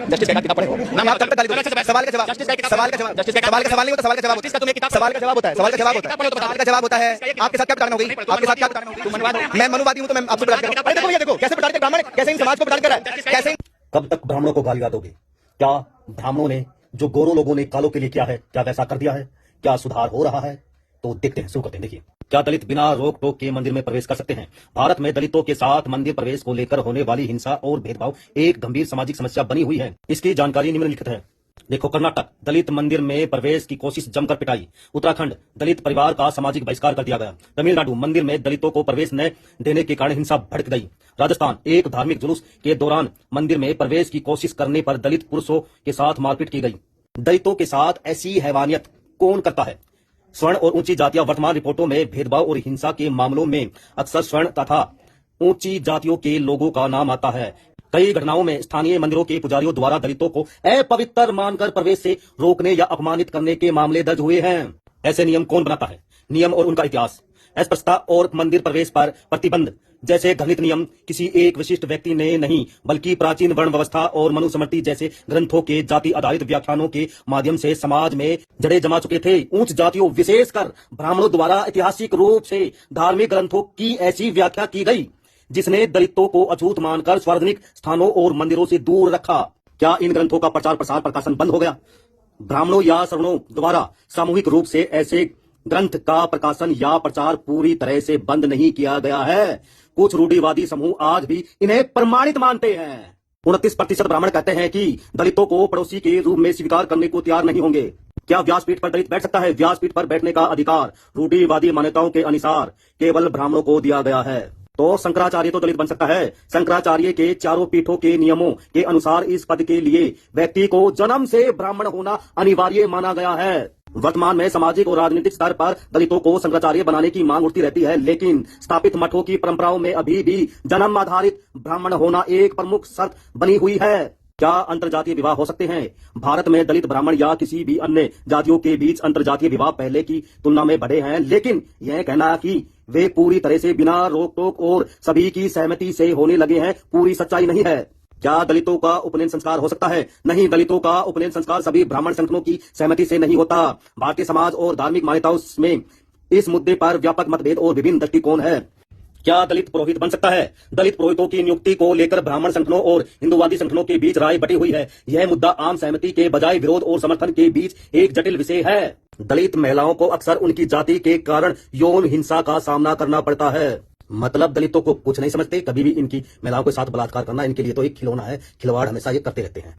Justice का किताब पढ़े ना, आप कब तक गाली दोगे? सवाल का जवाब, सवाल का जवाब, सवाल का सवाल नहीं होता, सवाल का जवाब होता है, सवाल का जवाब होता है, सवाल का जवाब होता है, सवाल का जवाब होता है। आपके साथ क्या प्रताड़ना हो गई? आपके साथ क्या प्रताड़ना हो गई? मैं मनुवादी हूं तो मैं आपसे प्रताड़ित कर रहा हूं। देखो ये देखो कैसे प्रताड़ित ब्राह्मण कैसे इन समाज को प्रताड़ित कर रहा है, कैसे। कब तक ब्राह्मणों को गालियां दोगे? क्या ब्राह्मणों ने जो गोरों लोगों ने कालों के लिए किया है, क्या वैसा कर दिया है? क्या सुधार हो रहा है? तो देखते हैं, शुरू करते हैं। देखिए, क्या दलित बिना रोक टोक के मंदिर में प्रवेश कर सकते हैं? भारत में दलितों के साथ मंदिर प्रवेश को लेकर होने वाली हिंसा और भेदभाव एक गंभीर सामाजिक समस्या बनी हुई है। इसकी जानकारी निम्नलिखित है। देखो, कर्नाटक दलित मंदिर में प्रवेश की कोशिश जमकर पिटाई। उत्तराखंड दलित परिवार का सामाजिक बहिष्कार कर दिया गया। तमिलनाडु मंदिर में दलितों को प्रवेश न देने के कारण हिंसा भड़क गई। राजस्थान एक धार्मिक जुलूस के दौरान मंदिर में प्रवेश की कोशिश करने पर दलित पुरुषों के साथ मारपीट की गई। दलितों के साथ ऐसी हैवानियत कौन करता है? स्वर्ण और ऊंची जातियां वर्तमान रिपोर्टों में भेदभाव और हिंसा के मामलों में अक्सर स्वर्ण तथा ऊंची जातियों के लोगों का नाम आता है। कई घटनाओं में स्थानीय मंदिरों के पुजारियों द्वारा दलितों को अपवित्र मानकर प्रवेश से रोकने या अपमानित करने के मामले दर्ज हुए हैं। ऐसे नियम कौन बनाता है? नियम और उनका इतिहास। अस्पृश्यता और मंदिर प्रवेश पर प्रतिबंध जैसे घृणित नियम किसी एक विशिष्ट व्यक्ति ने नहीं, बल्कि प्राचीन वर्ण व्यवस्था और मनुस्मृति जैसे ग्रंथों के जाति आधारित व्याख्यानों के माध्यम से समाज में जड़े जमा चुके थे। उच्च जातियों विशेषकर ब्राह्मणों द्वारा ऐतिहासिक रूप से धार्मिक ग्रंथों की ऐसी व्याख्या की गई जिसने दलितों को अछूत मानकर सार्वजनिक स्थानों और मंदिरों से दूर रखा। क्या इन ग्रंथों का प्रचार प्रसार प्रकाशन बंद हो गया? ब्राह्मणों या सवर्णों द्वारा सामूहिक रूप से ऐसे ग्रंथ का प्रकाशन या प्रचार पूरी तरह से बंद नहीं किया गया है। कुछ रूढ़िवादी समूह आज भी इन्हें प्रमाणित मानते हैं। 29% ब्राह्मण कहते हैं कि दलितों को पड़ोसी के रूप में स्वीकार करने को तैयार नहीं होंगे। क्या व्यासपीठ पर दलित बैठ सकता है? व्यासपीठ पर बैठने का अधिकार रूढ़िवादी मान्यताओं के अनुसार केवल ब्राह्मणों को दिया गया है। तो शंकराचार्य तो दलित बन सकता है। शंकराचार्य के चारों पीठों के नियमों के अनुसार इस पद के लिए व्यक्ति को जन्म से ब्राह्मण होना अनिवार्य माना गया है। वर्तमान में सामाजिक और राजनीतिक स्तर पर दलितों को शंकराचार्य बनाने की मांग उठती रहती है, लेकिन स्थापित मठों की परंपराओं में अभी भी जन्म आधारित ब्राह्मण होना एक प्रमुख शर्त बनी हुई है। क्या अंतरजातीय विवाह हो सकते हैं? भारत में दलित ब्राह्मण या किसी भी अन्य जातियों के बीच अंतरजातीय विवाह पहले की तुलना में बढ़े हैं, लेकिन यह कहना कि वे पूरी तरह से बिना रोक टोक और सभी की सहमति से होने लगे हैं पूरी सच्चाई नहीं है। क्या दलितों का उपनयन संस्कार हो सकता है? नहीं, दलितों का उपनयन संस्कार सभी ब्राह्मण संगठनों की सहमति से नहीं होता। भारतीय समाज और धार्मिक मान्यताओं में इस मुद्दे पर व्यापक मतभेद और विभिन्न दृष्टिकोण है। क्या दलित पुरोहित बन सकता है? दलित पुरोहितों की नियुक्ति को लेकर ब्राह्मण संगठनों और हिंदुवादी संगठनों के बीच राय बटी हुई है। यह मुद्दा आम सहमति के बजाय विरोध और समर्थन के बीच एक जटिल विषय है। दलित महिलाओं को अक्सर उनकी जाति के कारण यौन हिंसा का सामना करना पड़ता है। मतलब दलितों को कुछ नहीं समझते, कभी भी इनकी महिलाओं के साथ बलात्कार करना इनके लिए तो एक खिलौना है। खिलवाड़ हमेशा ये करते रहते हैं।